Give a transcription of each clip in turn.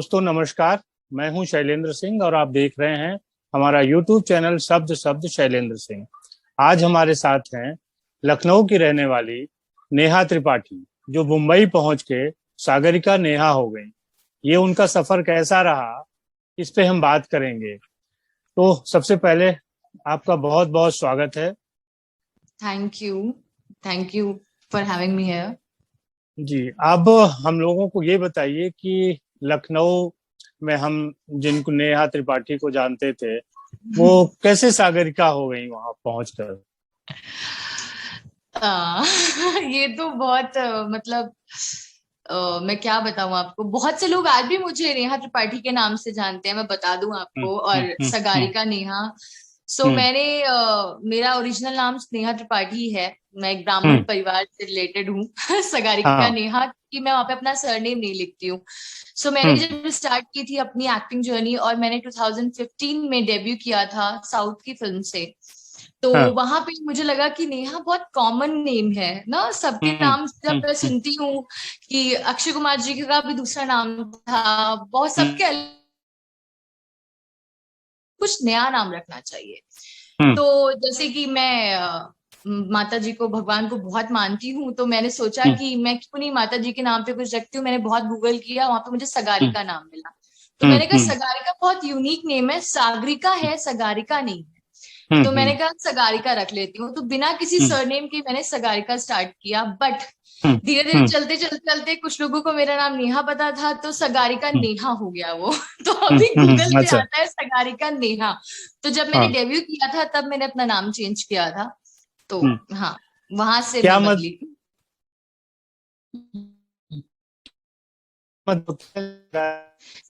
दोस्तों नमस्कार। मैं हूं शैलेंद्र सिंह और आप देख रहे हैं हमारा यूट्यूब चैनल शब्द शब्द शैलेंद्र सिंह। आज हमारे साथ हैं लखनऊ की रहने वाली नेहा त्रिपाठी, जो मुंबई पहुंच के सागरिका नेहा हो गई। ये उनका सफर कैसा रहा, इस पे हम बात करेंगे। तो सबसे पहले आपका बहुत बहुत स्वागत है। Thank you for having me here. जी, अब हम लोगों को ये बताइए कि लखनऊ में हम जिनको नेहा त्रिपाठी को जानते थे, वो कैसे सागरिका हो गई वहां पहुंचकर। ये तो बहुत मैं क्या बताऊं आपको। बहुत से लोग आज भी मुझे नेहा त्रिपाठी के नाम से जानते हैं, मैं बता दूं आपको। और सगारिका नेहा। हम्म मैंने मेरा ओरिजिनल नाम स्नेहा त्रिपाठी है। मैं एक ब्राह्मण हम्म परिवार से रिलेटेड हूँ। सगारिका हाँ नेहा कि मैं वहां पे अपना सरनेम नहीं लिखती हूँ। मैंने हम्म जब स्टार्ट की थी अपनी एक्टिंग जर्नी, और मैंने 2015 में डेब्यू किया था साउथ की फिल्म से। तो हाँ वहां पे मुझे लगा कि नेहा बहुत कॉमन नेम है ना, सबके हम्म नाम जब मैं सुनती हूँ कि अक्षय कुमार जी का भी दूसरा नाम था, बहुत सबके कुछ नया नाम रखना चाहिए। हम्म तो जैसे कि मैं माता जी को, भगवान को बहुत मानती हूँ, तो मैंने सोचा हम्म कि मैं क्यों नहीं माता जी के नाम पे कुछ रखती हूँ। मैंने बहुत गूगल किया, वहां पे मुझे हम्म सगारिका नाम मिला। तो हम्म मैंने कहा हम्म सगारिका बहुत यूनिक नेम है, सागरिका है, सगारिका नहीं है। तो मैंने हम्म कहा सगारिका रख लेती हूँ। तो बिना किसी हम्म सरनेम के मैंने सगारिका स्टार्ट किया। बट हम्म धीरे धीरे हम्म चलते चलते चलते कुछ लोगों को मेरा नाम नेहा पता था, तो सगारिका हम्म नेहा हो गया वो। तो अभी गूगल पे अच्छा। आता है सगारिका नेहा। तो जब मैंने हाँ। डेब्यू किया था तब मैंने अपना नाम चेंज किया था। तो हम्म हाँ, वहां से क्या मैं मत बदली थी। मत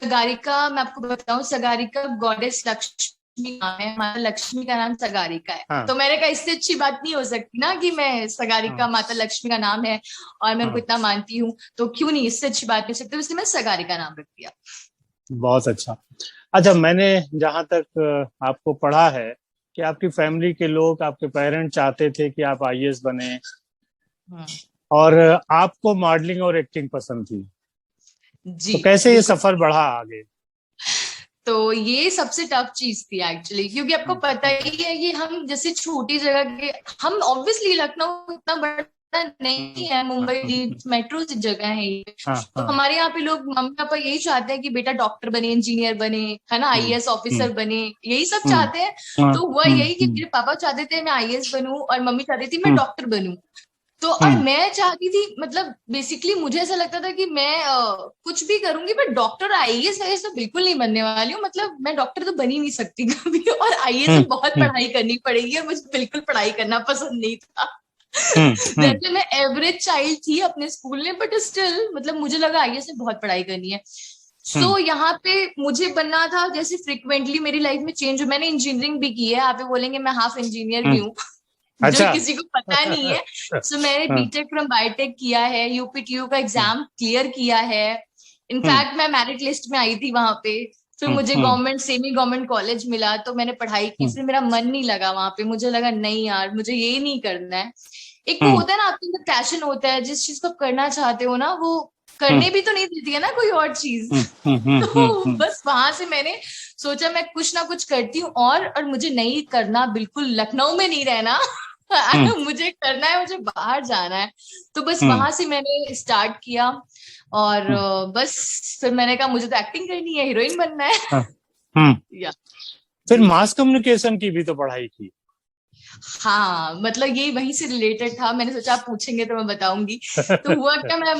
सगारिका मैं आपको बताऊं, सगारिका गॉडेस लक्ष्मी नाम है, माता लक्ष्मी का नाम सगारिका है। हाँ तो मैंने कहा इससे अच्छी बात नहीं हो सकती ना कि मैं सगारिका, हाँ माता लक्ष्मी का नाम है और मैं उनको हाँ, इतना मानती हूँ, तो क्यों नहीं, इससे अच्छी बात नहीं हो सकती, इसलिए मैं सगारिका नाम रख दिया। बहुत अच्छा। अच्छा, मैंने जहाँ तक आपको पढ़ा है कि आपकी फैमिली के लोग, आपके पेरेंट्स चाहते थे कि आप आईएएस बने, हम्म। और आपको मॉडलिंग और एक्टिंग पसंद थी। जी तो कैसे ये बिल्कुल। सफर बढ़ा आगे। तो ये सबसे टफ चीज थी एक्चुअली, क्योंकि आपको पता ही है कि हम जैसे छोटी जगह के, हम ऑब्वियसली लखनऊ इतना बड़ा नहीं है, मुंबई मेट्रो से जगह है ये। हाँ तो हाँ हमारे यहाँ पे लोग, मम्मी पापा यही चाहते हैं कि बेटा डॉक्टर बने, इंजीनियर बने, है ना, हम्म आईएएस हम्म ऑफिसर बने, यही सब हम्म चाहते हैं। हाँ, तो हुआ यही कि मेरे पापा चाहते थे मैं आईएएस बनूं और मम्मी चाहती थी मैं हम्म डॉक्टर बनूं। तो और हम्म मैं चाहती थी, मतलब बेसिकली मुझे ऐसा लगता था कि मैं कुछ भी करूंगी, बट डॉक्टर आईएएस आईएएस तो बिल्कुल नहीं बनने वाली हूँ। मतलब मैं डॉक्टर तो बन ही नहीं सकती कभी, और आईएएस हम्म में बहुत हम्म पढ़ाई करनी पड़ेगी और मुझे बिल्कुल पढ़ाई करना पसंद नहीं था। हम्म हम्म वैसे मैं एवरेज चाइल्ड थी अपने स्कूल में, बट स्टिल मतलब मुझे लगा आईएएस में बहुत पढ़ाई करनी है। हम्म यहाँ पे मुझे बनना था, जैसे फ्रिक्वेंटली मेरी लाइफ में चेंज हो, मैंने इंजीनियरिंग भी की है, आप ये बोलेंगे मैं हाफ इंजीनियर भी हम्म, हूँ। जो अच्छा। किसी को पता नहीं है। मैंने हाँ, बीटेक फ्रॉम बायोटेक किया है, यूपीटीयू का हम्म एग्जाम क्लियर किया है। हम्म इनफैक्ट मैं मेरिट लिस्ट में आई थी वहां पे। फिर मुझे हम्म गवर्नमेंट सेमी गवर्नमेंट कॉलेज मिला, तो मैंने पढ़ाई की, हम्म फिर मेरा मन नहीं लगा वहां पे, मुझे लगा नहीं यार मुझे ये नहीं करना है। एक वो हम्म होता है ना, आपके अंदर पैशन होता है, जिस चीज को आप करना चाहते हो ना, वो हम्म करने भी तो नहीं देती है ना कोई और चीज। तो हम्म बस वहां से मैंने सोचा मैं कुछ ना कुछ करती हूँ, और मुझे नहीं करना, बिल्कुल लखनऊ में नहीं रहना। हम्म मुझे करना है, मुझे बाहर जाना है। तो बस हम्म वहां से मैंने स्टार्ट किया। और हम्म बस फिर मैंने कहा मुझे तो एक्टिंग करनी है, हीरोइन बनना है। हाँ, हम्म। या फिर जी। मास कम्युनिकेशन की भी तो पढ़ाई की। हाँ, मतलब ये वहीं से रिलेटेड था, मैंने सोचा आप पूछेंगे तो मैं बताऊंगी। तो हुआ क्या, मैं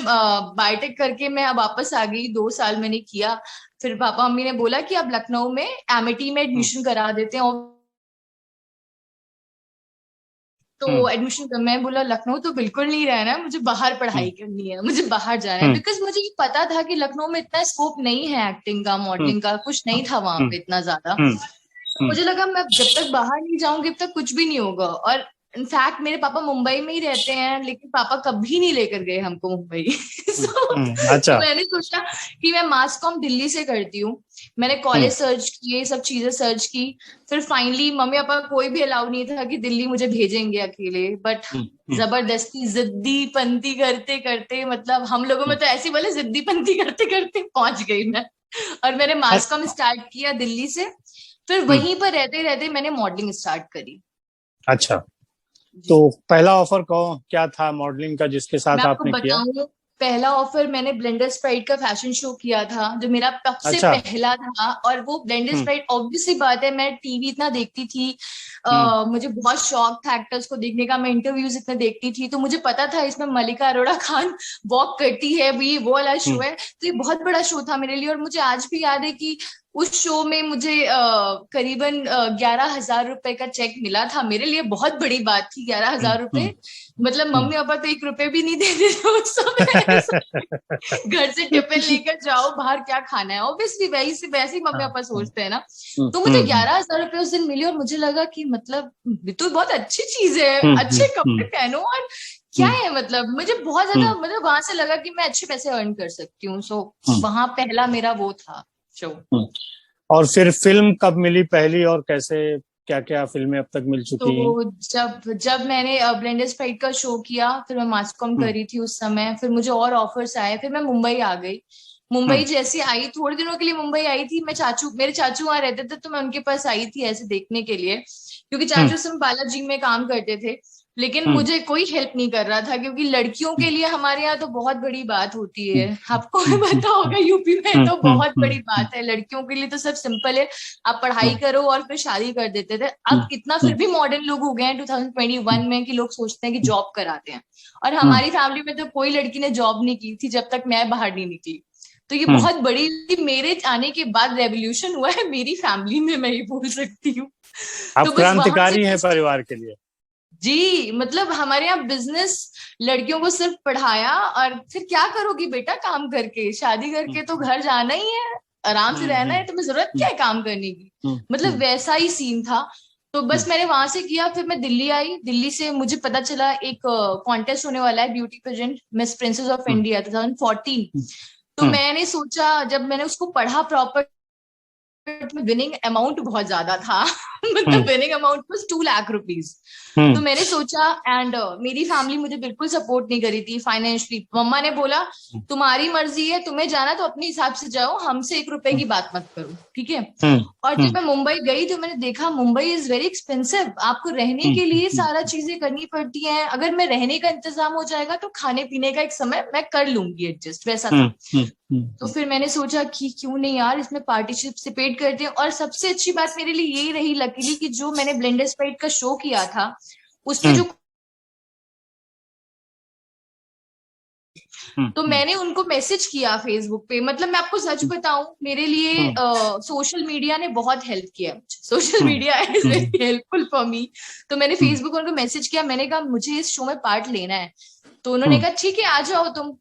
बायोटेक करके मैं अब वापस आ गई, 2 साल मैंने किया। फिर पापा मम्मी ने बोला कि अब लखनऊ में एमिटी में हम्म एडमिशन करा देते हैं। और तो हम्म एडमिशन कर, मैं बोला लखनऊ तो बिल्कुल नहीं रहना है, मुझे बाहर पढ़ाई हम्म करनी है, मुझे बाहर जाना है। हम्म बिकॉज मुझे ये पता था कि लखनऊ में इतना स्कोप नहीं है एक्टिंग का, हम्म मॉडलिंग का, कुछ नहीं था वहां हम्म पे इतना ज्यादा। हम्म तो मुझे लगा मैं जब तक बाहर नहीं जाऊंगी तब तक कुछ भी नहीं होगा। और इनफैक्ट मेरे पापा मुंबई में ही रहते हैं, लेकिन पापा कभी नहीं लेकर गए हमको मुंबई। तो अच्छा। मैंने सोचा कि मैं मास कॉम दिल्ली से करती हूँ। मैंने हम्म कॉलेज सर्च किए, सब चीजें सर्च की। फिर फाइनली मम्मी पापा कोई भी अलाउ नहीं था कि दिल्ली मुझे भेजेंगे अकेले, बट हम्म हम्म जबरदस्ती जिद्दी पंथी करते करते, मतलब हम लोगों में हम्म तो ऐसी बोले जिद्दी पंथी करते करते पहुंच गई मैं। और मैंने मास कॉम स्टार्ट किया दिल्ली से, फिर वहीं पर रहते रहते मैंने मॉडलिंग स्टार्ट करी। अच्छा, तो पहला ऑफर क्या था मॉडलिंग का जिसके मैं साथ आपको आपने किया? बताऊं, पहला ऑफर मैंने ब्लेंडर स्प्राइट का फैशन शो किया था, जो मेरा सबसे अच्छा। पहला था। और वो ब्लेंडर हम्म स्प्राइट, ऑब्वियसली बात है, मैं टीवी इतना देखती थी, हम्म मुझे बहुत शौक था एक्टर्स को देखने का, मैं इंटरव्यूज इतना देखती थी, तो मुझे पता था इसमें मलिका अरोड़ा खान वॉक करती है, वो वाला शो हम्म है। तो ये बहुत बड़ा शो था मेरे लिए, और मुझे आज भी याद है कि उस शो में मुझे करीबन 11,000 रुपए का चेक मिला था। मेरे लिए बहुत बड़ी बात थी 11,000 रुपए। हम्म मतलब हम्म मम्मी पापा तो 1 रुपए भी नहीं देते थे उस समय। घर से टिफिन लेकर जाओ, बाहर क्या खाना है, ऑब्वियसली वैसे ही मम्मी हाँ, पापा हम्म सोचते हैं ना। हम्म तो मुझे हम्म 11,000 रुपए उस दिन मिले, और मुझे लगा कि मतलब ये तो बहुत अच्छी चीज है, हम्म अच्छे हम्म कपड़े हम्म पहनो, और क्या हम्म है, मतलब मुझे बहुत ज्यादा, हम्म मतलब वहां से लगा कि मैं अच्छे पैसे अर्न कर सकती हूँ। सो हम्म वहां पहला मेरा वो था शो। हम्म। और फिर फिल्म कब मिली पहली, और कैसे, क्या क्या फिल्में अब तक मिल चुकी हैं? तो जब जब मैंने ब्लेंडर स्प्राइट का शो किया, फिर मैं मास कॉम कर हम्म रही थी उस समय, फिर मुझे और ऑफर्स आए, फिर मैं मुंबई आ गई। मुंबई हम्म जैसे आई, थोड़े दिनों के लिए मुंबई आई थी मैं, मेरे चाचू वहां रहते थे, तो मैं उनके पास आई थी ऐसे देखने के लिए, क्योंकि हम्म चाचू उस समय बालाजी में काम करते थे। लेकिन हम्म मुझे कोई हेल्प नहीं कर रहा था, क्योंकि लड़कियों के हम्म लिए हमारे यहाँ तो बहुत बड़ी बात होती है, हम्म आपको भी हम्म पता होगा, यूपी में हम्म तो हम्म बहुत हम्म बड़ी बात है, लड़कियों के लिए तो सब सिंपल है, आप पढ़ाई हम्म करो और फिर शादी कर देते थे। हम्म अब कितना फिर हम्म भी मॉडर्न लोग हो गए हैं 2021 में, कि लोग सोचते हैं कि जॉब कराते हैं। और हम्म हमारी फैमिली में तो कोई लड़की ने जॉब नहीं की थी जब तक मैं बाहर नहीं निकली। तो ये हम्म। बहुत बड़ी, मेरे आने के बाद रेवोल्यूशन हुआ है मेरी फैमिली में, मैं ये बोल सकती हूँ। तो आप बस वहां से क्रांतिकारी हैं परिवार के लिए। जी, मतलब हमारे यहाँ बिजनेस, लड़कियों को सिर्फ पढ़ाया, और फिर क्या करोगी बेटा काम करके, शादी करके तो घर जाना ही है, आराम से हम्म रहना है, हम्म तुम्हें जरूरत क्या है काम करने की। हम्म मतलब हम्म वैसा ही सीन था। तो हम्म बस मैंने वहां से किया, फिर मैं दिल्ली आई, दिल्ली से मुझे पता चला एक कॉन्टेस्ट होने वाला है, beauty pageant miss princess of hmm India 2014। हम्म तो हम्म मैंने सोचा, जब मैंने उसको पढ़ा प्रॉपर, में विनिंग अमाउंट बहुत ज्यादा था। मतलब hmm winning amount was 2 lakh rupees. तो हम्म मैंने सोचा, एंड मेरी फैमिली मुझे बिल्कुल सपोर्ट नहीं करी थी फाइनेंशियली। मम्मा ने बोला तुम्हारी मर्जी है, तुम्हें जाना तो अपने हिसाब से जाओ, हमसे 1 रुपए की बात मत करो, ठीक है। हम्म और जब हम्म मैं मुंबई गई तो मैंने देखा मुंबई इज वेरी एक्सपेंसिव, आपको रहने हम्म के लिए हम्म सारा चीजें करनी पड़ती हैं। अगर मैं रहने का इंतजाम हो जाएगा तो खाने पीने का एक समय मैं कर लूंगी एडजस्ट, वैसा हम्म था। हम्म तो फिर मैंने सोचा कि क्यों नहीं यार, इसमें पार्टिसिपेट करते हैं। और सबसे अच्छी बात मेरे लिए यही रही लकीली, कि जो मैंने ब्लेंडर स्प्राइट का शो किया था उसमें हम्म जो, हम्म तो हम्म मैंने उनको मैसेज किया फेसबुक पे। मतलब मैं आपको सच बताऊं, मेरे लिए हम्म सोशल मीडिया ने बहुत हेल्प किया, social hmm media is hmm very helpful for me. तो मैंने हम्म फेसबुक पर उनको मैसेज किया, मैंने कहा मुझे इस शो में पार्ट लेना है। तो उन्होंने हम्म कहा ठीक है आ जाओ तुम।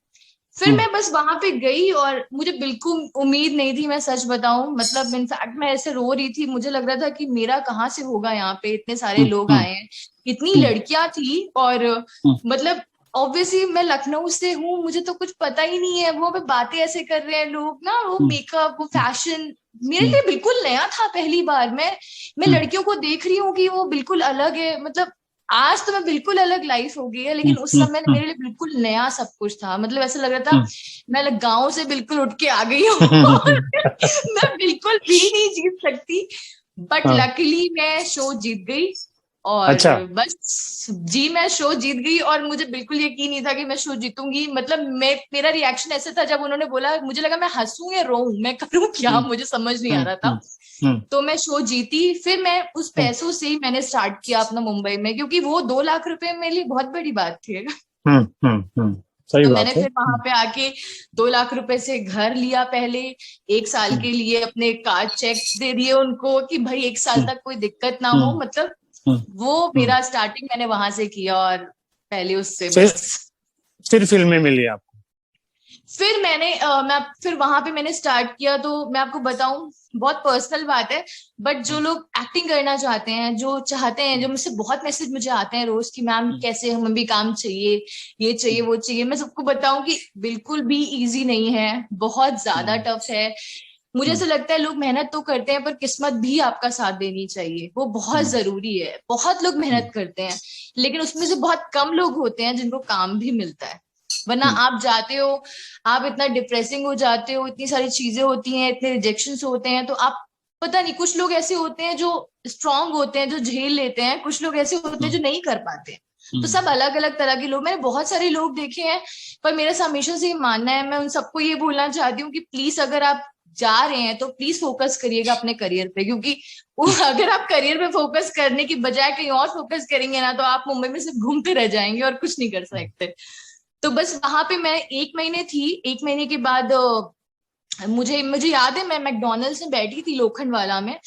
फिर हम्म मैं बस वहां पे गई, और मुझे बिल्कुल उम्मीद नहीं थी, मैं सच बताऊं, मतलब इनफैक्ट मैं ऐसे रो रही थी, मुझे लग रहा था कि मेरा कहाँ से होगा, यहाँ पे इतने सारे लोग हम्म आए हैं, इतनी हम्म लड़कियां थी। और हम्म मतलब ऑब्वियसली मैं लखनऊ से हूँ, मुझे तो कुछ पता ही नहीं है, वो पे बातें ऐसे कर रहे हैं लोग ना, वो हम्म मेकअप, वो फैशन मेरे हम्म लिए बिल्कुल नया था। पहली बार मैं हम्म लड़कियों को देख रही हूँ कि वो बिल्कुल अलग है, मतलब आज तो मैं बिल्कुल अलग लाइफ हो गई है, लेकिन उस हम्म समय हम्म मेरे लिए बिल्कुल नया सब कुछ था। मतलब ऐसा लग रहा था हम्म मैं गांव से बिल्कुल उठ के आ गई हूँ। और हम्म मैं बिल्कुल भी नहीं जीत सकती, बट हाँ, लकीली मैं शो जीत गई। और अच्छा। बस जी, मैं शो जीत गई, और मुझे बिल्कुल यकीन नहीं था कि मैं शो जीतूंगी। मतलब मेरा रिएक्शन ऐसे था, जब उन्होंने बोला मुझे लगा मैं हंसूं या रोऊं, मैं करूं क्या, हम्म मुझे समझ नहीं आ हम्म रहा था। हम्म हम्म तो मैं शो जीती, फिर मैं उस पैसों से ही मैंने स्टार्ट किया अपना मुंबई में, क्योंकि वो 2 लाख रुपए मेरे लिए बहुत बड़ी बात थी। सही तो मैंने बात है। फिर वहां पे आके 2 लाख रुपए से घर लिया पहले, 1 साल हम्म के लिए अपने कार्ड चेक्स दे दिए उनको, कि भाई 1 साल हम्म तक कोई दिक्कत ना हो, हम्म मतलब हम्म वो हम्म। मेरा स्टार्टिंग मैंने वहां से किया, और पहले उससे फिर बस। फिर फिल्में मिली आपको? फिर मैं फिर वहां पे मैंने स्टार्ट किया। तो मैं आपको बताऊं, बहुत पर्सनल बात है, बट जो हम्म लोग एक्टिंग करना चाहते हैं, जो चाहते हैं, जो मुझसे बहुत मैसेज मुझे आते हैं रोज कि मैम हम्म कैसे, हमें भी काम चाहिए, ये चाहिए हम्म वो चाहिए, मैं सबको बताऊं कि बिल्कुल भी इजी नहीं है, बहुत ज्यादा हम्म टफ है। मुझे हम्म ऐसा लगता है लोग मेहनत तो करते हैं, पर किस्मत भी आपका साथ देनी चाहिए, वो बहुत हम्म जरूरी है। बहुत लोग हम्म मेहनत करते हैं, लेकिन उसमें से बहुत कम लोग होते हैं जिनको काम भी मिलता है। वरना आप जाते हो, आप इतना डिप्रेसिंग हो जाते हो, इतनी सारी चीजें होती हैं, इतने रिजेक्शंस होते हैं, तो आप पता नहीं, कुछ लोग ऐसे होते हैं जो स्ट्रांग होते हैं, जो झेल लेते हैं, कुछ लोग ऐसे होते हैं जो नहीं कर पाते। तो सब अलग अलग तरह के लोग, मैंने बहुत सारे लोग देखे हैं, पर मेरा हमेशा से ये मानना है, मैं उन सबको ये बोलना चाहती हूँ कि प्लीज अगर आप जा रहे हैं तो प्लीज फोकस करिएगा अपने करियर पे, क्योंकि अगर आप करियर पे फोकस करने की बजाय कहीं और फोकस करेंगे ना, तो आप मुंबई में सिर्फ घूमते रह जाएंगे और कुछ नहीं कर सकते। तो बस वहां पे मैं 1 महीने थी। 1 महीने के बाद मुझे मुझे याद है, मैं मैकडोनल्ड्स में बैठी थी लोखंड वाला में,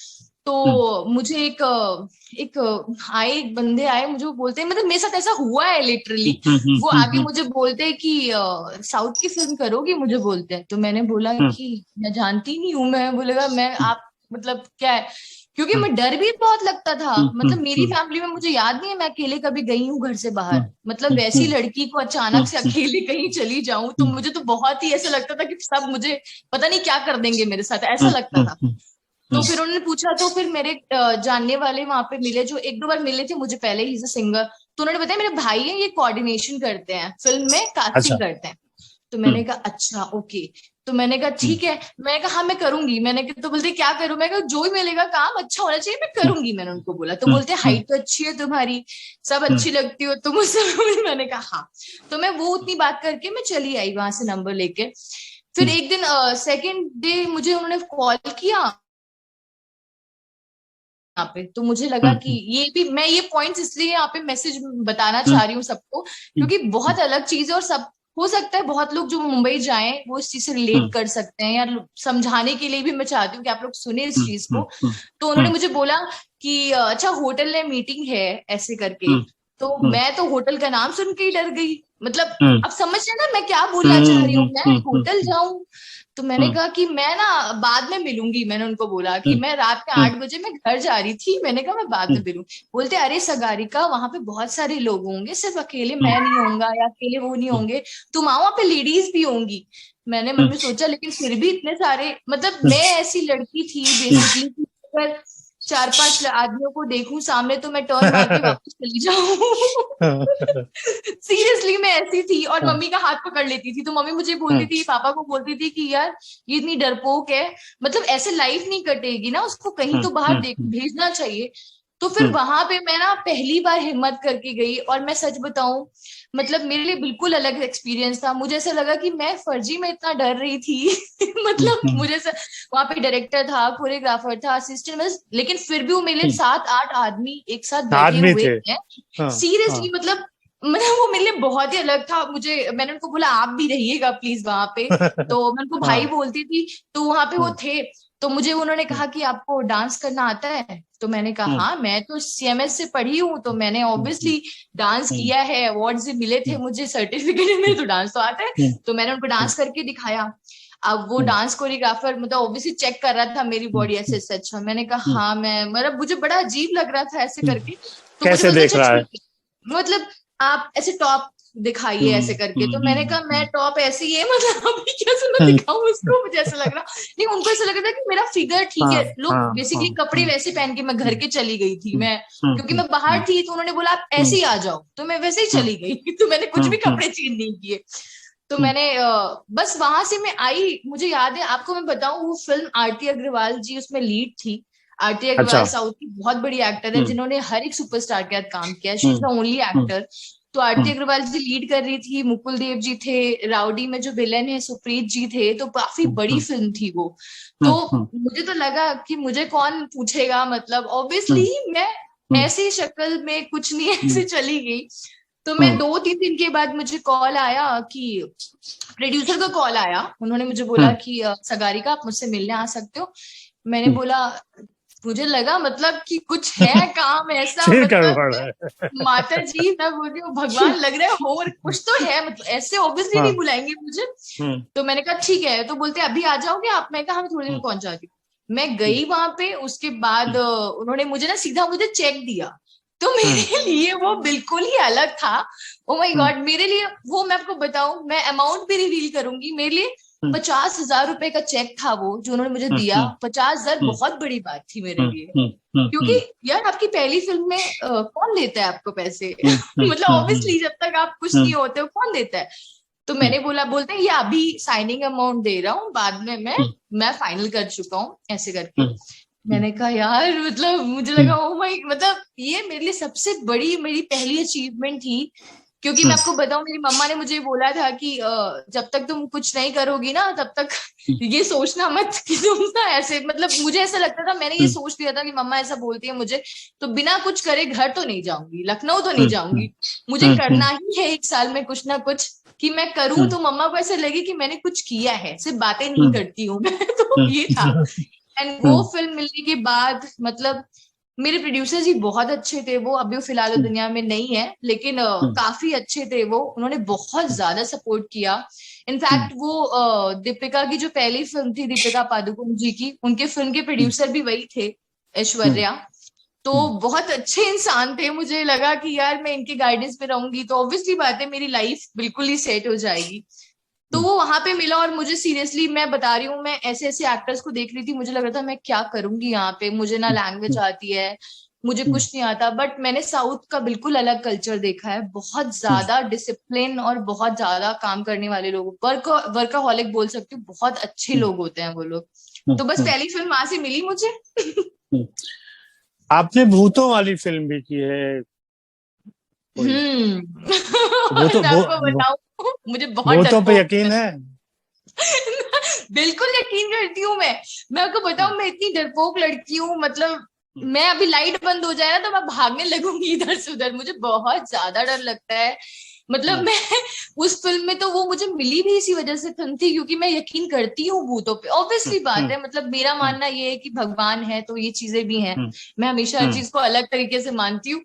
तो मुझे एक आए, एक बंदे आए, मुझे वो बोलते हैं, मतलब मेरे साथ ऐसा हुआ है लिटरली, वो आगे मुझे बोलते हैं कि साउथ की फिल्म करोगी, मुझे बोलते हैं। तो मैंने बोला कि मैं जानती नहीं हूँ। मैं बोलेगा मैं आप मतलब क्या है, क्योंकि मैं डर भी बहुत लगता था, मतलब मेरी फैमिली में मुझे याद नहीं है मैं अकेले कभी गई हूँ घर से बाहर, मतलब वैसी लड़की को अचानक से अकेले कहीं चली जाऊं, तो मुझे तो बहुत ही ऐसा लगता था कि सब मुझे पता नहीं क्या कर देंगे मेरे साथ, ऐसा लगता था। तो फिर उन्होंने पूछा, तो फिर मेरे जानने वाले वहां पे मिले, जो 1-2 बार मिले थे मुझे पहले ही, से सिंगर, तो उन्होंने बताया मेरे भाई है, ये कोऑर्डिनेशन करते हैं, फिल्म में कास्टिंग करते हैं। तो मैंने कहा अच्छा ओके। तो मैंने कहा ठीक है, मैंने कहा हाँ मैं करूंगी। मैंने कहा, तो बोलते क्या करूं, मैं कहा जो भी मिलेगा काम अच्छा होना चाहिए, मैं करूंगी। मैंने उनको बोला, तो बोलते हाइट तो अच्छी है तुम्हारी, सब अच्छी लगती हो तुम मुझसे। मैंने कहा हाँ। तो मैं वो उतनी बात करके मैं चली आई वहां से नंबर लेके। फिर एक दिन सेकेंड डे मुझे उन्होंने कॉल किया यहाँ पे, तो मुझे लगा कि ये भी मैं ये पॉइंट्स इसलिए यहाँ पे मैसेज बताना चाह रही हूँ सबको, क्योंकि बहुत अलग चीज है, और सब हो सकता है बहुत लोग जो मुंबई जाएं वो इस चीज से रिलेट कर सकते हैं, या समझाने के लिए भी मैं चाहती हूँ कि आप लोग सुने इस चीज को। तो उन्होंने मुझे बोला कि अच्छा होटल में मीटिंग है ऐसे करके, तो मैं तो होटल का नाम सुन के ही डर गई, मतलब अब समझ रहे ना मैं क्या बोलना चाह रही हूँ, मैं होटल जाऊं। तो मैंने कहा कि मैं ना बाद में मिलूंगी, मैंने उनको बोला कि मैं रात के 8 बजे मैं घर जा रही थी, मैंने कहा मैं बाद में मिलूंगी। बोलते अरे सगारिका वहां पे बहुत सारे लोग होंगे, सिर्फ अकेले मैं नहीं होऊंगा या अकेले वो नहीं होंगे, तुम आओ, वहां पे लेडीज भी होंगी। मैंने मन में सोचा लेकिन फिर भी इतने सारे, मतलब मैं ऐसी लड़की थी बेसिकली, अगर 4-5 आदमियों को देखूं सामने तो मैं टर्न मार के वापस चली जाऊं। सीरियसली मैं ऐसी थी, और मम्मी का हाथ पकड़ लेती थी, तो मम्मी मुझे बोलती थी, पापा को बोलती थी कि यार ये इतनी डरपोक है, मतलब ऐसे लाइफ नहीं कटेगी ना, उसको कहीं तो बाहर भेजना चाहिए। तो फिर वहां पे मैं ना पहली बार हिम्मत करके गई, और मैं सच बताऊं, मतलब मेरे लिए बिल्कुल अलग एक्सपीरियंस था। मुझे ऐसा लगा कि मैं फर्जी में इतना डर रही थी। मतलब मुझे वहां पे डायरेक्टर था, कोरियोग्राफर था, असिस्टेंट, लेकिन फिर भी वो मेरे लिए 7-8 आदमी एक साथ बैठे आदमी हुए थे। हैं सीरियसली, मतलब वो मेरे लिए बहुत ही अलग था। मुझे मैंने उनको बोला आप भी रहिएगा प्लीज वहां पे, तो मैं उनको भाई बोलती थी, तो वहां पे वो थे। तो मुझे उन्होंने कहा कि आपको डांस करना आता है, तो मैंने कहा हाँ मैं तो सीएमएस से पढ़ी हूँ, तो मैंने ऑब्वियसली डांस किया है, अवार्ड्स भी मिले थे मुझे, सर्टिफिकेट में, तो डांस तो आता है। तो मैंने उनको डांस करके दिखाया। अब वो डांस कोरियोग्राफर मतलब ऑब्वियसली चेक कर रहा था मेरी बॉडी ऐसे सच। मैंने कहा हाँ मैं, मतलब मुझे बड़ा अजीब लग रहा था ऐसे करके। तो मुझे कैसे बोलते देख अच्छा रहा है? ठीक है, मतलब आप ऐसे टॉप दिखाइए ऐसे करके। तो मैंने कहा मैं टॉप ऐसे ही है, मतलब अभी कैसे मैं दिखाऊं उसको, मुझे ऐसा लग रहा नहीं, उनको ऐसा लग रहा था कि मेरा फिगर ठीक है। लोग बेसिकली कपड़े वैसे पहन के मैं घर के चली गई थी मैं, क्योंकि मैं बाहर थी, तो उन्होंने बोला आप ऐसे ही आ जाओ, तो मैं वैसे ही चली गई। तो मैंने कुछ भी कपड़े चेंज नहीं किए। तो मैंने बस वहां से मैं आई। मुझे याद है, आपको मैं बताऊं, वो फिल्म आरती अग्रवाल जी उसमें लीड थी। आरती अच्छा। अग्रवाल साउथ की बहुत बड़ी एक्टर है, जिन्होंने हर एक सुपरस्टार के साथ काम किया, she is the only actor. तो आरती अग्रवाल जी लीड कर रही थी, मुकुल देव जी थे, राउडी में जो विलेन है सुप्रीत जी थे, तो काफी बड़ी फिल्म थी वो। तो मुझे तो लगा कि मुझे कौन पूछेगा, मतलब ऑब्वियसली मैं ऐसी शक्ल में कुछ नहीं ऐसे चली गई। तो मैं 2-3 दिन के बाद मुझे कॉल आया कि प्रोड्यूसर का कॉल आया, उन्होंने मुझे बोला कि सगारिका आप मुझसे मिलने आ सकते हो। मैंने बोला, मुझे लगा मतलब कि कुछ है काम ऐसा, फिर मतलब गड़बड़ है। माता जी मैं बोल रही हूँ भगवान लग रहा है हो कुछ तो है, मतलब ऐसे ऑब्वियसली नहीं बुलाएंगे मुझे। तो मैंने कहा ठीक है, तो बोलते अभी आ जाओगे आप, मैं कहा हम थोड़ी देर में पहुंच जाती हूँ। मैं गई वहां पे, उसके बाद उन्होंने मुझे ना सीधा मुझे चेक दिया। तो मेरे लिए वो बिल्कुल ही अलग था। ओ माय गॉड, मेरे लिए वो, मैं आपको बताऊं, मैं अमाउंट भी रिवील करूंगी, मेरे लिए 50,000 रुपए का चेक था वो जो उन्होंने मुझे दिया। 50,000 बहुत बड़ी बात थी मेरे लिए, क्योंकि यार आपकी पहली फिल्म में कौन देता है आपको पैसे? मतलब ऑब्वियसली जब तक आप कुछ नहीं होते हो कौन देता है। तो मैंने बोला, बोलते हैं ये अभी साइनिंग अमाउंट दे रहा हूँ, बाद में मैं फाइनल कर चुका हूँ, ऐसे करके। मैंने कहा यार, मतलब मुझे लगा ओ माय, मतलब ये मेरे लिए सबसे बड़ी मेरी पहली अचीवमेंट थी। क्योंकि मैं आपको बताऊं, मेरी मम्मा ने मुझे बोला था कि जब तक तुम कुछ नहीं करोगी ना, तब तक ये सोचना मत कि तुम ना ऐसे, मतलब मुझे ऐसा लगता था, मैंने ये सोच लिया था कि मम्मा ऐसा बोलती है मुझे, तो बिना कुछ करे घर तो नहीं जाऊंगी, लखनऊ तो नहीं जाऊंगी, मुझे करना ही है 1 साल में कुछ ना कुछ, कि मैं करूं तो मम्मा को ऐसा लगे कि मैंने कुछ किया है, सिर्फ बातें नहीं करती हूँ मैं। तो ये था। एंड वो फिल्म मिलने के बाद, मतलब मेरे प्रोड्यूसर्स ही बहुत अच्छे थे। वो अभी फिलहाल वो दुनिया में नहीं है, लेकिन काफी अच्छे थे वो, उन्होंने बहुत ज्यादा सपोर्ट किया। इनफैक्ट वो दीपिका की जो पहली फिल्म थी, दीपिका पादुकोण जी की, उनके फिल्म के प्रोड्यूसर भी वही थे, ऐश्वर्या। तो बहुत अच्छे इंसान थे। मुझे लगा कि यार मैं इनके गाइडेंस पे रहूंगी तो ऑब्वियसली बात है, मेरी लाइफ बिल्कुल ही सेट हो जाएगी। तो वो वहां पे मिला, और मुझे सीरियसली मैं बता रही हूँ, मैं ऐसे ऐसे एक्टर्स को देख रही थी, मुझे लग रहा था मैं क्या करूंगी यहाँ पे, मुझे ना लैंग्वेज आती है, मुझे कुछ नहीं आता। बट मैंने साउथ का बिल्कुल अलग कल्चर देखा है, बहुत ज्यादा डिसिप्लिन और बहुत ज्यादा काम करने वाले लोग, वर्कaholic बोल सकती हूँ, बहुत अच्छे लोग होते हैं वो लोग। तो बस पहली फिल्म वहां से मिली मुझे। आपने भूतों वाली फिल्म भी की है कोई? भूतों मैं आपको बताऊं, मुझे बहुत भूतों पे डरपोक। यकीन है? बिल्कुल यकीन करती हूँ मैं आपको बताऊं, मैं इतनी डरपोक लड़की हूँ, मतलब मैं अभी लाइट बंद हो जाए ना तो मैं भागने लगूंगी इधर से उधर, मुझे बहुत ज्यादा डर लगता है। मतलब मैं उस फिल्म में तो वो मुझे मिली भी इसी वजह से थी, क्योंकि मैं यकीन करती हूँ भूतों पे, ऑब्वियसली बात है। मतलब मेरा मानना ये है कि भगवान है तो ये चीजें भी हैं, मैं हमेशा हर चीज को अलग तरीके से मानती हूँ।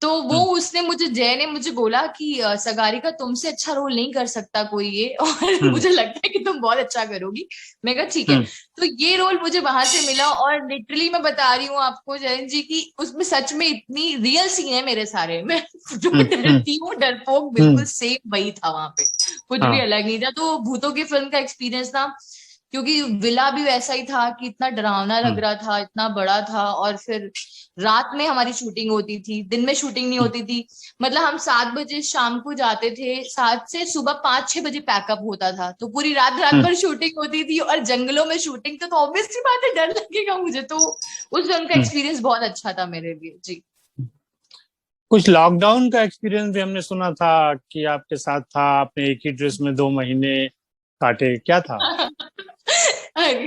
तो वो उसने मुझे, जय ने मुझे बोला कि सगारिका तुमसे अच्छा रोल नहीं कर सकता कोई ये, और मुझे लगता है कि तुम बहुत अच्छा करोगी। मैं कहा ठीक है। तो ये रोल मुझे वहां से मिला, और लिटरली मैं बता रही हूँ आपको जयन जी की, उसमें सच में इतनी रियल सीन है मेरे सारे। मैं जो डरती हूँ डरपोक, बिल्कुल सेम वही था वहां पे, कुछ भी अलग नहीं था। तो भूतों की फिल्म का एक्सपीरियंस था, क्योंकि विला भी वैसा ही था कि इतना डरावना लग रहा था, इतना बड़ा था, और फिर रात में हमारी शूटिंग होती थी, दिन में शूटिंग नहीं होती थी। मतलब हम 7 बजे शाम को जाते थे, 7 से सुबह 5-6 बजे पैकअप होता था, तो पूरी रात रात भर शूटिंग होती थी, और जंगलों में शूटिंग, तो ऑब्वियसली बात है डर लगेगा मुझे। तो उस फिल्म का एक्सपीरियंस बहुत अच्छा था मेरे लिए जी। कुछ लॉकडाउन का एक्सपीरियंस भी हमने सुना था कि आपके साथ था, आपने एक ही ड्रेस में 2 महीने काटे, क्या था? अरे,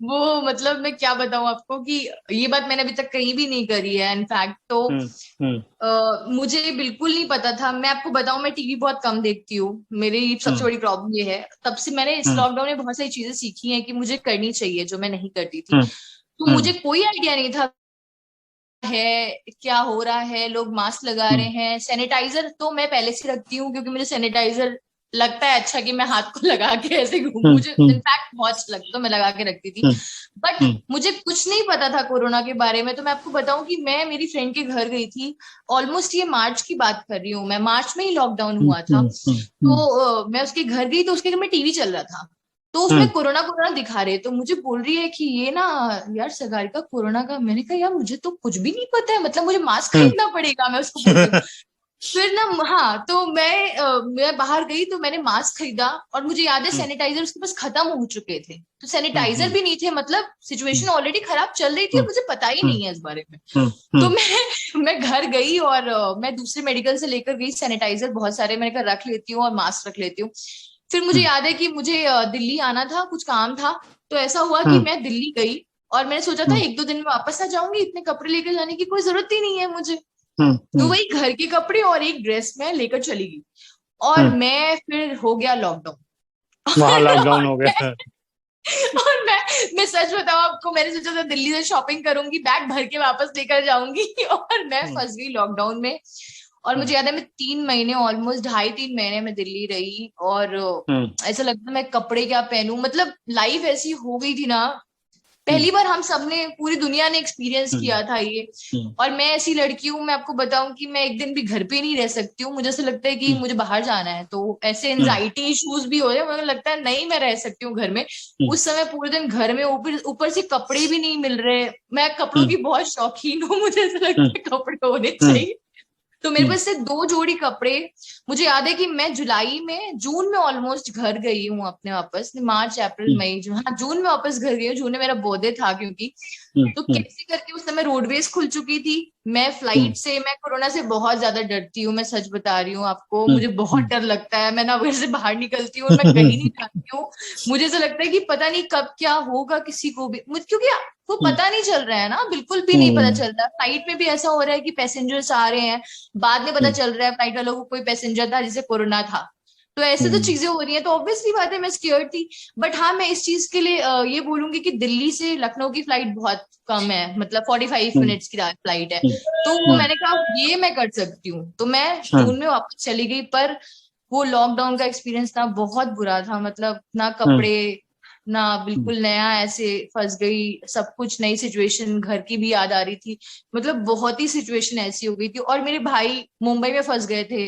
वो मतलब मैं क्या बताऊं आपको कि ये बात मैंने अभी तक कहीं भी नहीं करी है इनफैक्ट। तो हम्म हम्म मुझे बिल्कुल नहीं पता था। मैं आपको बताऊं, मैं टीवी बहुत कम देखती हूँ, मेरी सबसे हम्म बड़ी प्रॉब्लम ये है। तब से मैंने इस हम्म लॉकडाउन में बहुत सारी चीजें सीखी हैं कि मुझे करनी चाहिए, जो मैं नहीं करती थी। हम्म तो मुझे कोई आइडिया नहीं था है क्या हो रहा है, लोग मास्क लगा रहे हम्म हैं, सैनिटाइजर तो मैं पहले से रखती हूँ, क्योंकि मुझे सैनिटाइजर लगता है अच्छा कि मैं हाथ को लगा के ऐसे घूमूं, हम्म मुझे हम्म इनफैक्ट बहुत अच्छा लगता, तो मैं लगा के रखती थी। हम्म बट हम्म मुझे कुछ नहीं पता था कोरोना के बारे में। तो मैं आपको बताऊं कि मैं मेरी फ्रेंड के घर गई थी, ऑलमोस्ट ये मार्च की बात कर रही हूँ मैं, मार्च में ही लॉकडाउन हम्म हुआ था। हम्म तो हम्म मैं उसके घर गई, तो उसके घर में टीवी चल रहा था, तो उसमें हम्म कोरोना कोरोना दिखा रहे, तो मुझे बोल रही है कि ये ना यार सगारिका कोरोना का। मैंने कहा यार मुझे तो कुछ भी नहीं पता है, मतलब मुझे मास्क हम्म खरीदना पड़ेगा, मैं उसको बोल रही हूँ। फिर ना, हाँ, तो मैं बाहर गई तो मैंने मास्क खरीदा, और मुझे याद है सैनिटाइजर उसके पास खत्म हो चुके थे, तो सैनिटाइजर हम्म भी नहीं थे, मतलब सिचुएशन ऑलरेडी खराब चल रही थी, और मुझे पता ही हम्म नहीं है इस बारे में। हम्म तो हम्म मैं घर गई, और मैं दूसरे मेडिकल से लेकर गई सैनिटाइजर बहुत सारे, मैंने कहा रख लेती हूँ और मास्क रख लेती हूँ। फिर मुझे याद है कि मुझे दिल्ली आना था, कुछ काम था। तो ऐसा हुआ कि मैं दिल्ली गई, और मैंने सोचा था 1-2 दिन में वापस आ जाऊंगी, इतने कपड़े लेकर जाने की कोई जरूरत ही नहीं है मुझे। तो हम्म वही घर के कपड़े और एक ड्रेस में लेकर चली गई, और हम्म मैं फिर हो गया लॉकडाउन। वहां और, लॉकडाउन और हो मैं गया। और मैं सच बताऊं आपको, मैंने सोचा था दिल्ली से शॉपिंग करूंगी, बैग भर के वापस लेकर जाऊंगी, और मैं हम्म फंस गई लॉकडाउन में। और मुझे याद है मैं 3 महीने, ऑलमोस्ट 2.5-3 महीने में दिल्ली रही, और हम्म ऐसा लगता था मैं कपड़े क्या पहनूं, मतलब लाइफ ऐसी हो गई थी ना। हम्म पहली बार हम सबने, पूरी दुनिया ने एक्सपीरियंस हम्म किया था ये। हम्म और मैं ऐसी लड़की हूँ, मैं आपको बताऊं कि मैं एक दिन भी घर पे नहीं रह सकती हूँ, मुझे ऐसा लगता है कि मुझे बाहर जाना है, तो ऐसे एनजाइटी इश्यूज भी हो रहे हैं, मुझे लगता है नहीं मैं रह सकती हूँ घर में। हम्म उस समय पूरे दिन घर में, ऊपर ऊपर से कपड़े भी नहीं मिल रहे। मैं कपड़ों हम्म की बहुत शौकीन हूँ, मुझे ऐसा हम्म लगता है कपड़े होने हम्म चाहिए। तो मेरे पास से 2 जोड़ी कपड़े। मुझे याद है कि मैं जून में ऑलमोस्ट घर गई हूँ अपने वापस, मार्च अप्रैल मई जून, हाँ जून में वापस घर गई हूँ। जून में मेरा बर्थडे था क्योंकि, तो कैसे करके उस समय रोडवेज खुल चुकी थी। मैं फ्लाइट से, मैं कोरोना से बहुत ज्यादा डरती हूँ, मैं सच बता रही हूँ आपको, मुझे बहुत डर लगता है। मैं ना घर से बाहर निकलती हूँ और मैं कहीं नहीं जाती हूँ। मुझे ऐसा लगता है कि पता नहीं कब क्या होगा किसी को भी, क्योंकि वो पता नहीं चल रहा है ना, बिल्कुल भी नहीं पता चल रहा। फ्लाइट में भी ऐसा हो रहा है कि पैसेंजर्स आ रहे हैं, बाद में पता चल रहा है फ्लाइट वालों को कोई पैसेंजर था जिसे कोरोना था। तो ऐसे तो चीजें हो रही हैं, तो ऑब्वियसली बात है मैं स्केयर्ड थी। बट हाँ, मैं इस चीज के लिए ये बोलूंगी कि दिल्ली से लखनऊ की फ्लाइट बहुत कम है, मतलब 45 मिनट्स की फ्लाइट है। तो मैंने कहा ये मैं कर सकती हूँ, तो मैं जून में वापस चली गई। पर वो लॉकडाउन का एक्सपीरियंस ना बहुत बुरा था, मतलब ना कपड़े ना, बिल्कुल नया, ऐसे फंस गई, सब कुछ नई सिचुएशन, घर की भी याद आ रही थी। मतलब बहुत ही सिचुएशन ऐसी हो गई थी। और मेरे भाई मुंबई में फंस गए थे,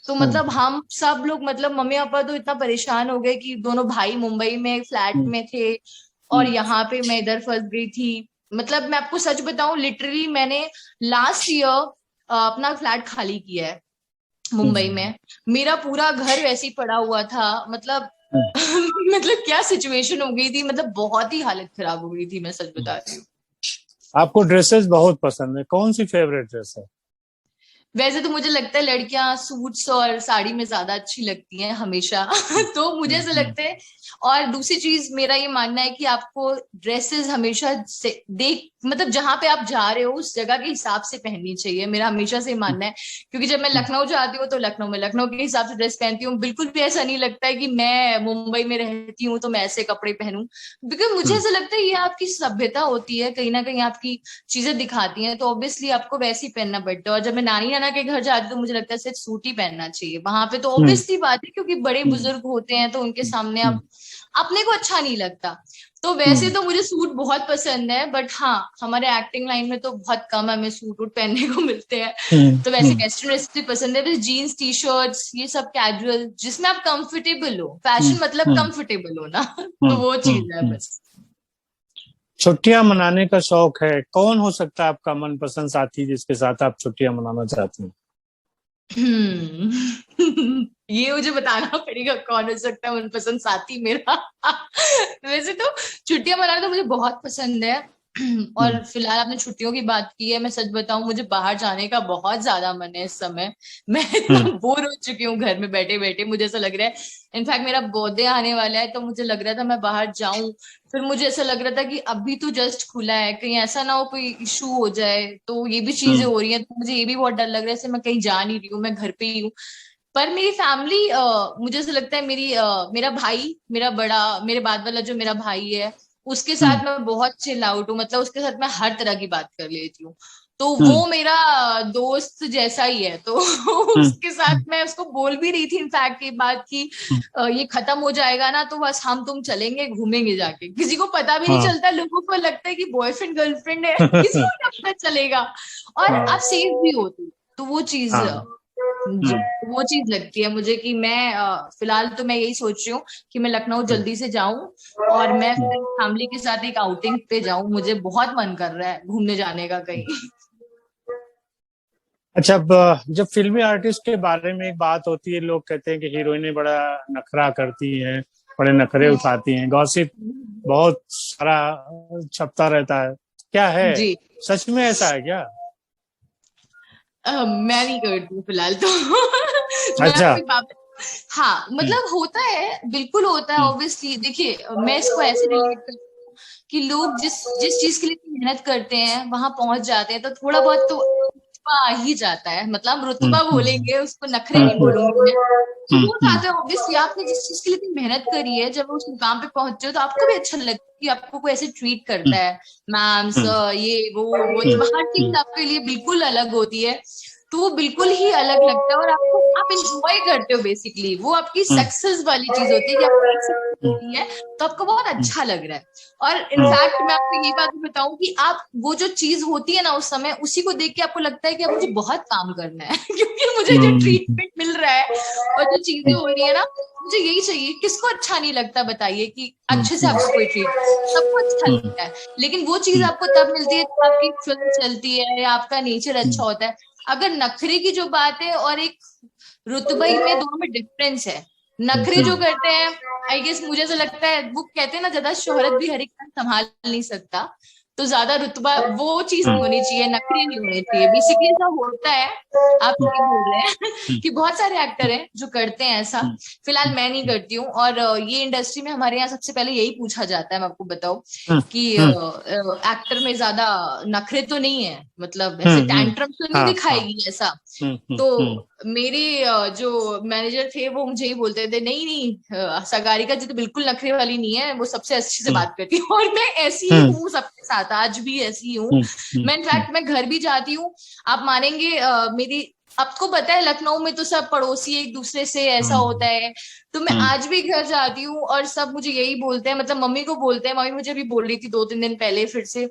तो मतलब हम सब लोग, मतलब मम्मी पापा तो इतना परेशान हो गए कि दोनों भाई मुंबई में फ्लैट में थे और यहाँ पे मैं इधर फंस गई थी। मतलब मैं आपको सच बताऊं, लिटरली मैंने लास्ट ईयर अपना फ्लैट खाली किया है मुंबई में। मेरा पूरा घर वैसे ही पड़ा हुआ था, मतलब मतलब क्या सिचुएशन हो गई थी, मतलब बहुत ही हालत खराब हो गई थी, मैं सच बता रही हूँ। आपको ड्रेसेस बहुत पसंद है, कौन सी फेवरेट ड्रेस है? वैसे तो मुझे लगता है लड़कियां सूट्स और साड़ी में ज्यादा अच्छी लगती हैं हमेशा। तो मुझे ऐसा लगता है। और दूसरी चीज, मेरा ये मानना है कि आपको ड्रेसेस हमेशा से देख, मतलब जहां पे आप जा रहे हो उस जगह के हिसाब से पहननी चाहिए, मेरा हमेशा से मानना है। क्योंकि जब मैं लखनऊ जाती हूँ तो लखनऊ में लखनऊ के हिसाब से ड्रेस पहनती हूँ। बिल्कुल भी ऐसा नहीं लगता है कि मैं मुंबई में रहती हूँ तो मैं ऐसे कपड़े पहनूं। बिकॉज मुझे ऐसा लगता है ये आपकी सभ्यता होती है, कहीं ना कहीं आपकी चीजें दिखाती हैं, तो ऑब्वियसली आपको वैसे ही पहनना पड़ता है। और जब मैं नानी नाना के घर जाती हूँ तो मुझे लगता है सिर्फ सूट ही पहनना चाहिए वहां पे, तो ऑब्वियसली बात है क्योंकि बड़े बुजुर्ग होते हैं तो उनके सामने आप अपने को अच्छा नहीं लगता। तो वैसे तो मुझे सूट बहुत पसंद है, बट हाँ हमारे एक्टिंग लाइन में तो बहुत कम हमें सूट वूट पहनने को मिलते हैं। तो वैसे वेस्टर्न ड्रेस भी पसंद है, बस जीन्स टी शर्ट्स ये सब कैजुअल, जिसमें आप कंफर्टेबल हो, फैशन मतलब कंफर्टेबल हो ना। तो वो चीज है बस। छुट्टियां मनाने का शौक है, कौन हो सकता है आपका मनपसंद साथी जिसके साथ आप छुट्टियां मनाना चाहते हैं? ये मुझे बताना पड़ेगा कौन हो सकता है मनपसंद साथी मेरा। वैसे तो छुट्टियां मनाना तो मुझे बहुत पसंद है। और फिलहाल आपने छुट्टियों की बात की है, मैं सच बताऊं मुझे बाहर जाने का बहुत ज्यादा मन है इस समय। मैं इतना बोर हो चुकी हूँ घर में बैठे बैठे, मुझे ऐसा लग रहा है। इनफैक्ट मेरा बर्थडे आने वाला है तो मुझे लग रहा था मैं बाहर जाऊं। फिर मुझे ऐसा लग रहा था कि अभी तो जस्ट खुला है, कहीं ऐसा ना हो कोई इशू हो जाए, तो ये भी चीजें हो रही हैं, तो मुझे ये भी बहुत डर लग रहा है जैसे मैं कहीं जा नहीं रही हूँ, मैं घर पे ही हूँ। पर मेरी फैमिली, मुझे ऐसा लगता है मेरा भाई, मेरे बाद वाला जो मेरा भाई है, उसके साथ मैं बहुत चिल आउट हूँ, मतलब उसके साथ मैं हर तरह की बात कर लेती हूँ। तो वो मेरा दोस्त जैसा ही है, तो उसके साथ मैं उसको बोल भी रही थी इनफैक्ट ये बात की, ये खत्म हो जाएगा ना तो बस हम तुम चलेंगे घूमेंगे जाके, किसी को पता भी नहीं हाँ। चलता, लोगों को लगता है कि बॉयफ्रेंड गर्लफ्रेंड है, किसी को क्या पता चलेगा। और आप सेफ भी होती, तो वो चीज, हाँ। जी वो चीज लगती है मुझे कि मैं फिलहाल तो मैं यही सोच रही हूँ कि मैं लखनऊ जल्दी से जाऊं और मैं फिर फैमिली के साथ एक आउटिंग पे जाऊं, मुझे बहुत मन कर रहा है घूमने जाने का कहीं। अच्छा, अब जब फिल्मी आर्टिस्ट के बारे में एक बात होती है, लोग कहते हैं कि हीरोइनें बड़ा नखरा करती हैं, बड़े नखरे उठाती हैं, गॉसिप बहुत सारा छपता रहता है, क्या है, जी सच में ऐसा है क्या? मैं नहीं करती हूँ फिलहाल तो। मैं अच्छा। आपको एक बात, हाँ मतलब होता है, बिल्कुल होता है ऑब्वियसली। देखिए मैं इसको ऐसे रिलेट करती हूँ कि लोग जिस जिस चीज के लिए मेहनत करते हैं वहां पहुंच जाते हैं, तो थोड़ा बहुत तो रुतबा आ ही जाता है, मतलब हम रुतबा बोलेंगे उसको, नखरे नहीं बोलूंगी मैं। तो वो जाता है ऑब्वियसली, आपने जिस चीज के लिए इतनी मेहनत करी है, जब उस मुकाम पे पहुंचे हो तो आपको भी अच्छा लगता है कि आपको कोई ऐसे ट्रीट करता है, मैम सर ये वो जब हर चीज आपके लिए बिल्कुल अलग होती है, तो वो बिल्कुल ही अलग लगता है और आपको आप इंजॉय करते हो बेसिकली, वो आपकी सक्सेस वाली चीज होती है कि आपको एक सक्सेस मिली है तो आपको बहुत अच्छा लग रहा है। और इनफैक्ट मैं आपको ये बात भी बताऊं कि आप वो जो चीज होती है ना उस समय, उसी को देख के आपको लगता है कि अब मुझे बहुत काम करना है क्योंकि मुझे जो ट्रीटमेंट मिल रहा है और जो चीजें हो रही है ना, मुझे यही चाहिए। किसको अच्छा नहीं लगता बताइए कि अच्छे से आपको कोई ट्रीट, सबको अच्छा लगता है। लेकिन वो चीज आपको तब मिलती है जब आपकी फिल्म चलती है या आपका नेचर अच्छा होता है। अगर नखरे की जो बात है और एक रुतबे में, दोनों में डिफरेंस है। नखरे जो करते हैं, आई गेस मुझे ऐसा लगता है, वो कहते हैं ना, ज्यादा शोहरत भी हर एक संभाल नहीं सकता, तो ज्यादा रुतबा वो चीज नहीं होनी चाहिए, नखरे नहीं होने चाहिए। बेसिकली ऐसा होता है, आप सही बोल रहे हैं कि बहुत सारे एक्टर हैं जो करते हैं ऐसा। फिलहाल मैं नहीं करती हूँ। और ये इंडस्ट्री में हमारे यहाँ सबसे पहले यही पूछा जाता है, मैं आपको बताऊं कि एक्टर में ज्यादा नखरे तो नहीं है, मतलब ऐसे टैंट्रम तो नहीं दिखाएगी ऐसा। तो मेरे जो मैनेजर थे वो मुझे ही बोलते थे, नहीं नहीं सगारिका जी तो बिल्कुल नखरे वाली नहीं है, वो सबसे अच्छे से बात करती है। और मैं ऐसी ही हूँ सबके साथ, आज भी ऐसी हूँ मैं। इनफैक्ट मैं घर भी जाती हूँ, आप मानेंगे मेरी, आपको पता है लखनऊ में तो सब पड़ोसी एक दूसरे से ऐसा होता है, तो मैं आज भी घर जाती हूँ और सब मुझे यही बोलते हैं, मतलब मम्मी को बोलते हैं। मम्मी मुझे भी बोल रही थी 2-3 दिन पहले फिर से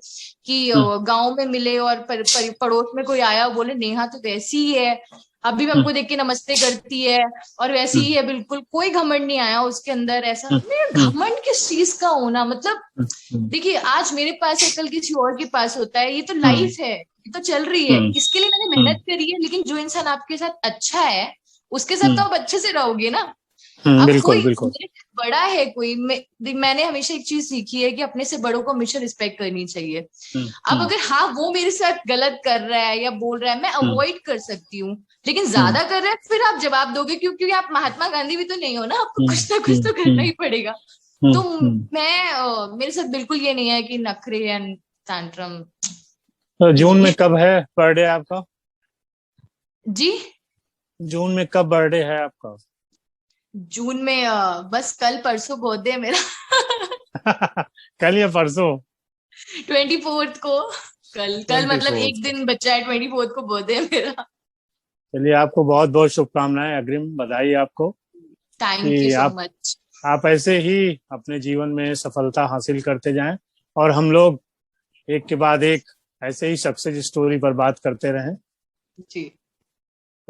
कि गांव में मिले और पड़ोस में कोई आया, बोले नेहा तो वैसी ही है, अभी भी हमको देख के नमस्ते करती है और वैसी ही है, बिल्कुल कोई घमंड नहीं आया उसके अंदर। ऐसा घमंड किस चीज का होना, मतलब देखिए आज मेरे पास है, कल किसी और के पास होता है, ये तो लाइफ है, ये तो चल रही है, इसके लिए मैंने मेहनत करी है। लेकिन जो इंसान आपके साथ अच्छा है उसके साथ तो आप अच्छे से रहोगे ना। अब बिल्कुल कोई बिल्कुल मेरे से बड़ा है कोई, मैंने हमेशा एक चीज सीखी है कि अपने से बड़ों को हमेशा रिस्पेक्ट करनी चाहिए। अब अगर हाँ वो मेरे साथ गलत कर रहा है या बोल रहा है, मैं अवॉइड कर सकती हूँ, लेकिन ज्यादा कर रहा है फिर आप जवाब दोगे, क्योंकि आप महात्मा गांधी भी तो नहीं हो ना, आपको कुछ ना कुछ तो करना ही पड़ेगा। तो मैं मेरे साथ बिल्कुल ये नहीं है कि नखरे एंड टैंट्रम। तो जून में कब है बर्थडे आपका? जी जून में कब बर्थडे है आपका? जून में बस कल परसों बर्थडे है मेरा कल या परसों? 24 को, कल मतलब एक दिन बचा है, 24 को बर्थडे है मेरा। चलिए आपको बहुत बहुत शुभकामनाएं, अग्रिम बधाई आपको। Thank you so much. आप ऐसे ही अपने जीवन में सफलता हासिल करते जाएं और हम लोग एक के बाद एक ऐसे ही सक्सेस स्टोरी पर बात करते रहें। जी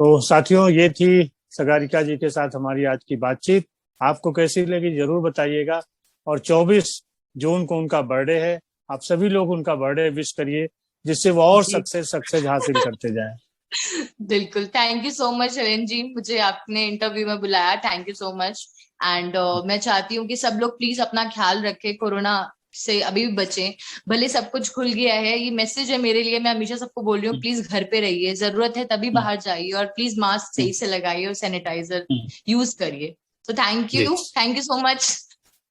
तो साथियों, ये थी सगारिका जी के साथ हमारी आज की बातचीत। आपको कैसी लगी जरूर बताइएगा। और 24 जून को उनका बर्थडे है, आप सभी लोग उनका बर्थडे विश करिए, जिससे वो और सक्सेस हासिल करते जाएं। बिल्कुल, thank you so much Shailendra ji, मुझे आपने इंटरव्यू में बुलाया, thank you so much. And मैं चाहती हूँ कि सब लोग प्लीज अपना ख्याल रखें, कोरोना से अभी भी बचें। भले सब कुछ खुल गया है, ये मैसेज है मेरे लिए, मैं हमेशा सबको बोल रही हूँ प्लीज घर पे रहिए, जरूरत है तभी बाहर जाइए, और प्लीज मास्क सही से लगाइए और सैनिटाइजर यूज करिए। तो थैंक यू सो मच।